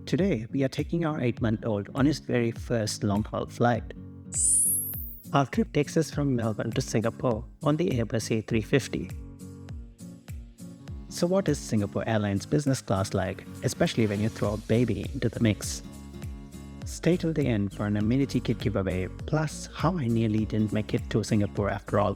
Today, we are taking our 8-month-old on his very first long-haul flight. Our trip takes us from Melbourne to Singapore on the Airbus A350. So what is Singapore Airlines Business Class like, especially when you throw a baby into the mix? Stay till the end for an Amenity Kit Giveaway, plus how I nearly didn't make it to Singapore after all.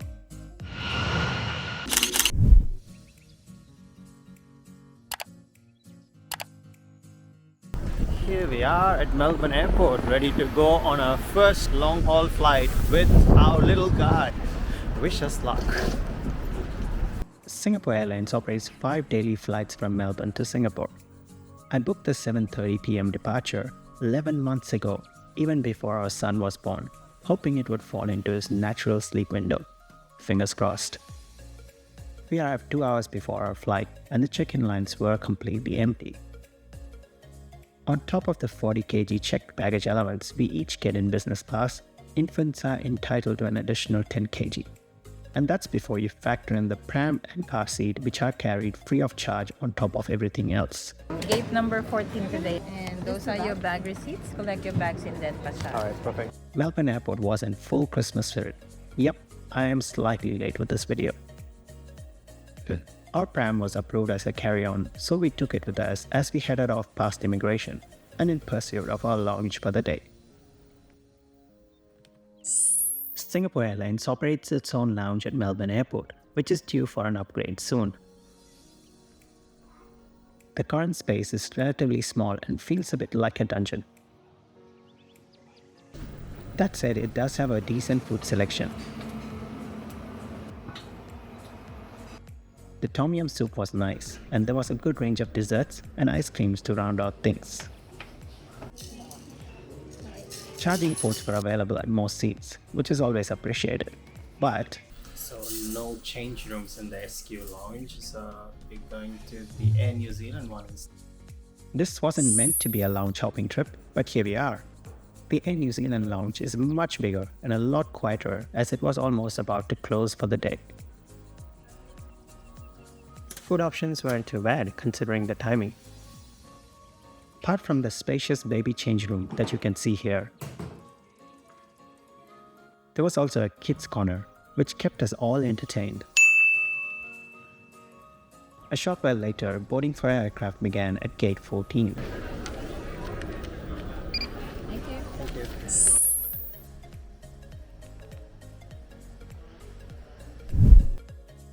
Here we are at Melbourne Airport, ready to go on our first long-haul flight with our little guy. Wish us luck. Singapore Airlines operates 5 daily flights from Melbourne to Singapore. I booked the 7:30 p.m. departure 11 months ago, even before our son was born, hoping it would fall into his natural sleep window. Fingers crossed. We arrived 2 hours before our flight and the check-in lines were completely empty. On top of the 40 kg checked baggage allowance we each get in business class, infants are entitled to an additional 10 kg. And that's before you factor in the pram and car seat, which are carried free of charge on top of everything else. Gate number 14 today. And those are your bag receipts. Collect your bags in that passage. Alright, perfect. Melbourne Airport was in full Christmas spirit. Yep, I am slightly late with this video. Good. Our pram was approved as a carry-on, so we took it with us as we headed off past immigration and in pursuit of our lounge for the day. Singapore Airlines operates its own lounge at Melbourne Airport, which is due for an upgrade soon. The current space is relatively small and feels a bit like a dungeon. That said, it does have a decent food selection. The tom yum soup was nice, and there was a good range of desserts and ice creams to round out things. Charging ports were available at most seats, which is always appreciated. But so no change rooms in the SQ lounge, so we're going to the Air New Zealand one. This wasn't meant to be a lounge hopping trip, but here we are. The Air New Zealand lounge is much bigger and a lot quieter as it was almost about to close for the day. Food options weren't too bad considering the timing. Apart from the spacious baby change room that you can see here, there was also a kids corner, which kept us all entertained. A short while later, boarding for our aircraft began at gate 14. Thank you. Thank you.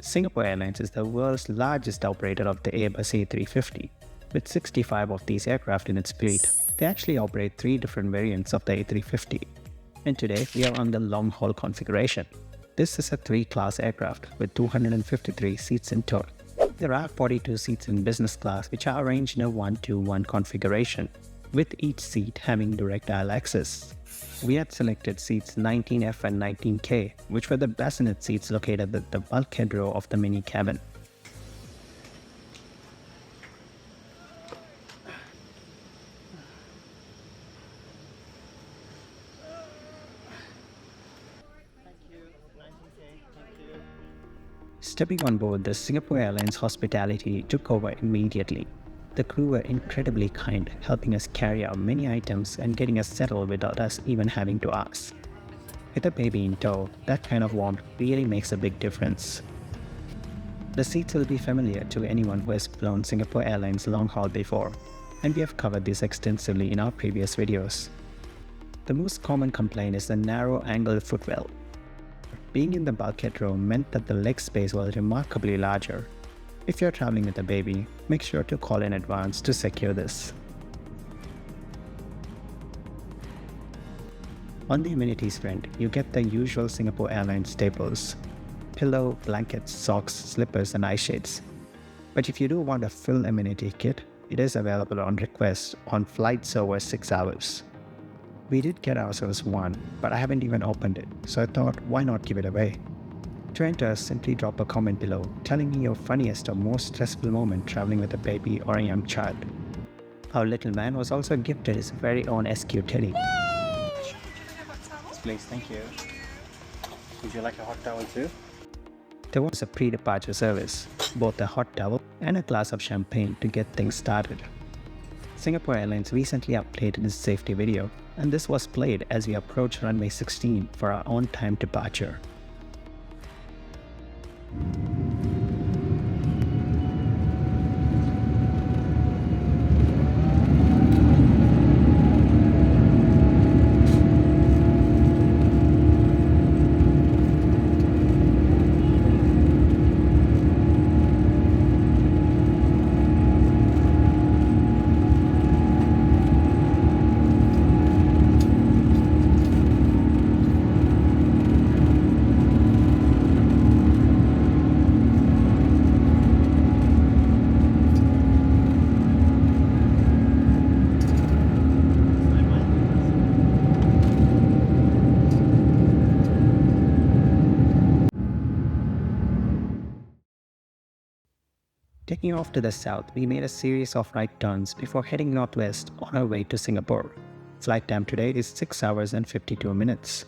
Singapore Airlines is the world's largest operator of the Airbus A350. With 65 of these aircraft in its fleet, they actually operate 3 different variants of the A350. And today, we are on the long-haul configuration. This is a 3-class aircraft with 253 seats in total. There are 42 seats in business class, which are arranged in a 1-2-1 configuration, with each seat having direct aisle access. We had selected seats 19F and 19K, which were the bassinet seats located at the bulkhead row of the mini cabin. Stepping on board, the Singapore Airlines hospitality took over immediately. The crew were incredibly kind, helping us carry our many items and getting us settled without us even having to ask. With a baby in tow, that kind of warmth really makes a big difference. The seats will be familiar to anyone who has flown Singapore Airlines long haul before, and we have covered this extensively in our previous videos. The most common complaint is the narrow angled footwell. Being in the bulkhead row meant that the leg space was remarkably larger. If you're traveling with a baby, make sure to call in advance to secure this. On the amenities front, you get the usual Singapore Airlines staples: pillow, blankets, socks, slippers and eye shades. But if you do want a full amenity kit, it is available on request on flights over 6 hours. We did get ourselves one, but I haven't even opened it, so I thought, why not give it away? To enter, simply drop a comment below telling me your funniest or most stressful moment traveling with a baby or a young child. Our little man was also gifted his very own SQ teddy. Please, thank you. Would you like a hot towel too? There was a pre-departure service, both a hot towel and a glass of champagne to get things started. Singapore Airlines recently updated its safety video, and this was played as we approached runway 16 for our on-time departure. Taking off to the south, we made a series of right turns before heading northwest on our way to Singapore. Flight time today is 6 hours and 52 minutes.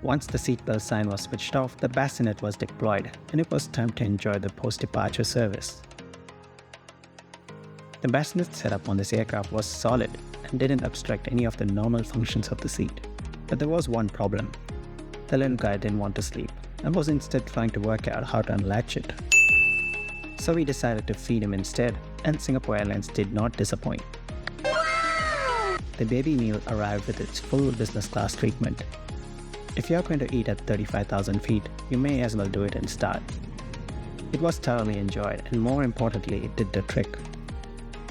Once the seatbelt sign was switched off, the bassinet was deployed, and it was time to enjoy the post-departure service. The bassinet setup on this aircraft was solid and didn't obstruct any of the normal functions of the seat. But there was one problem. The little guy didn't want to sleep and was instead trying to work out how to unlatch it. So we decided to feed him instead, and Singapore Airlines did not disappoint. The baby meal arrived with its full business class treatment. If you're going to eat at 35,000 feet, you may as well do it in style. It was thoroughly enjoyed, and more importantly, it did the trick.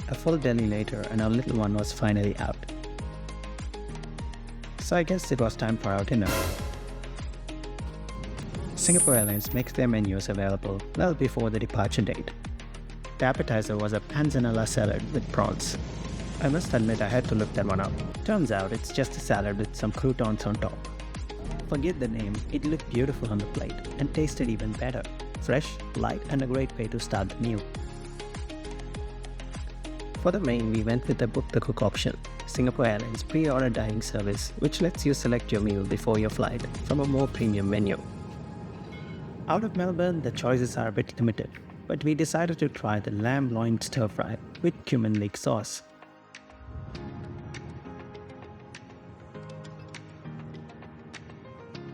A full Delhi later, and our little one was finally out. So I guess it was time for our dinner. Singapore Airlines makes their menus available well before the departure date. The appetizer was a panzanella salad with prawns. I must admit I had to look that one up. Turns out it's just a salad with some croutons on top. Forget the name, it looked beautiful on the plate and tasted even better. Fresh, light, and a great way to start the meal. For the main, we went with the Book the Cook option, Singapore Airlines pre-order dining service, which lets you select your meal before your flight from a more premium menu. Out of Melbourne, the choices are a bit limited, but we decided to try the lamb loin stir fry with cumin leek sauce.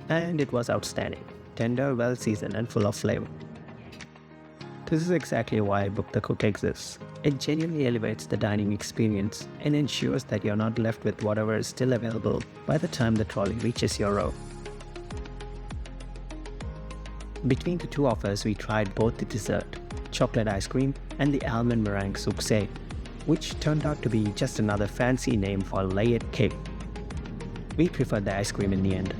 And it was outstanding, tender, well seasoned, and full of flavor. This is exactly why Book the Cook exists. It genuinely elevates the dining experience and ensures that you're not left with whatever is still available by the time the trolley reaches your row. Between the two of us, we tried both the dessert, chocolate ice cream, and the almond meringue sucre, which turned out to be just another fancy name for layered cake. We preferred the ice cream in the end.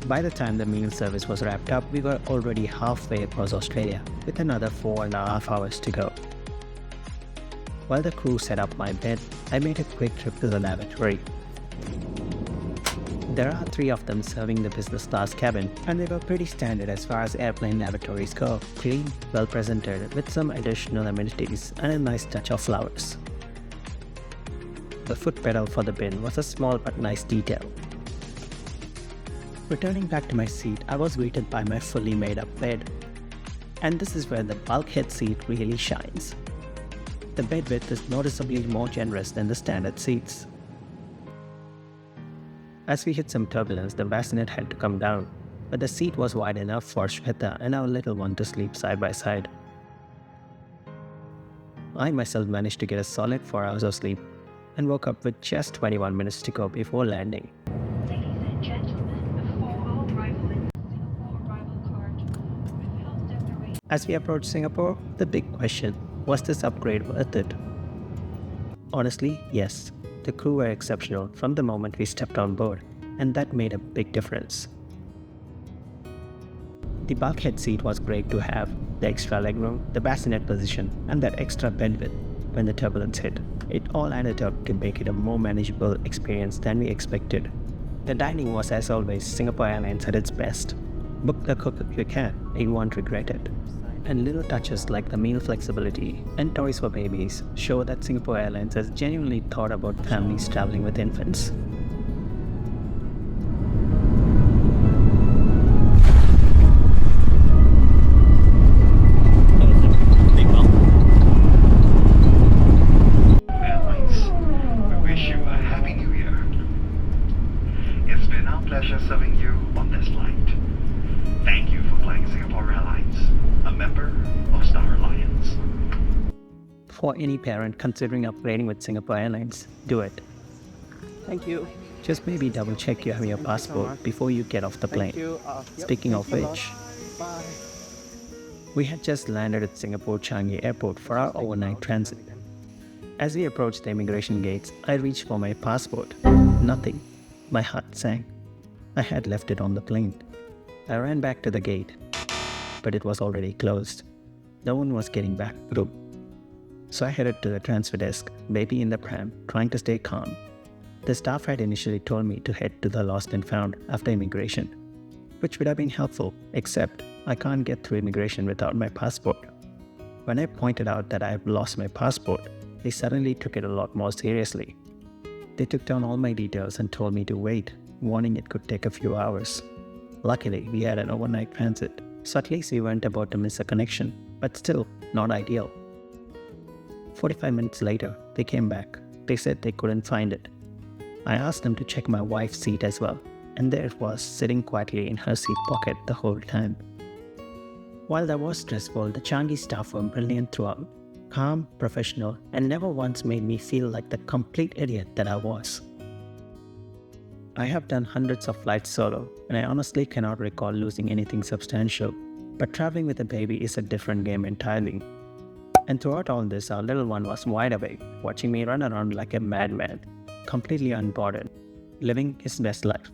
By the time the meal service was wrapped up, we were already halfway across Australia, with another 4.5 hours to go. While the crew set up my bed, I made a quick trip to the lavatory. There are 3 of them serving the business class cabin, and they were pretty standard as far as airplane lavatories go. Clean, well presented, with some additional amenities and a nice touch of flowers. The foot pedal for the bin was a small but nice detail. Returning back to my seat, I was greeted by my fully made up bed. And this is where the bulkhead seat really shines. The bed width is noticeably more generous than the standard seats. As we hit some turbulence, the bassinet had to come down, but the seat was wide enough for Shweta and our little one to sleep side by side. I myself managed to get a solid 4 hours of sleep and woke up with just 21 minutes to go before landing. Ladies and gentlemen, before our arrival in Singapore arrival card, with health declaration. As we approached Singapore, the big question, was this upgrade worth it? Honestly, yes. The crew were exceptional from the moment we stepped on board, and that made a big difference. The bulkhead seat was great to have, the extra legroom, the bassinet position, and that extra bed width when the turbulence hit. It all added up to make it a more manageable experience than we expected. The dining was, as always, Singapore Airlines at its best. Book the cook if you can, you won't regret it. And little touches like the meal flexibility and toys for babies show that Singapore Airlines has genuinely thought about families traveling with infants. Big bump. For any parent considering upgrading with Singapore Airlines, do it. Thank you. Just maybe double check you have your Thank you so passport much. before you get off the plane. Thank you. Speaking of thanks a lot. which, Bye. we had just landed at Singapore Changi Airport for our overnight transit. As we approached the immigration gates, I reached for my passport. Nothing. My heart sank. I had left it on the plane. I ran back to the gate, but it was already closed. No one was getting back through. So I headed to the transfer desk, baby in the pram, trying to stay calm. The staff had initially told me to head to the lost and found after immigration, which would have been helpful, except I can't get through immigration without my passport. When I pointed out that I have lost my passport, they suddenly took it a lot more seriously. They took down all my details and told me to wait, warning it could take a few hours. Luckily, we had an overnight transit, so at least we weren't about to miss a connection, but still not ideal. 45 minutes later, they came back. They said they couldn't find it. I asked them to check my wife's seat as well, and there it was, sitting quietly in her seat pocket the whole time. While that was stressful, the Changi staff were brilliant throughout, calm, professional, and never once made me feel like the complete idiot that I was. I have done hundreds of flights solo, and I honestly cannot recall losing anything substantial, but traveling with a baby is a different game entirely. And throughout all this, our little one was wide awake, watching me run around like a madman, completely unbothered, living his best life.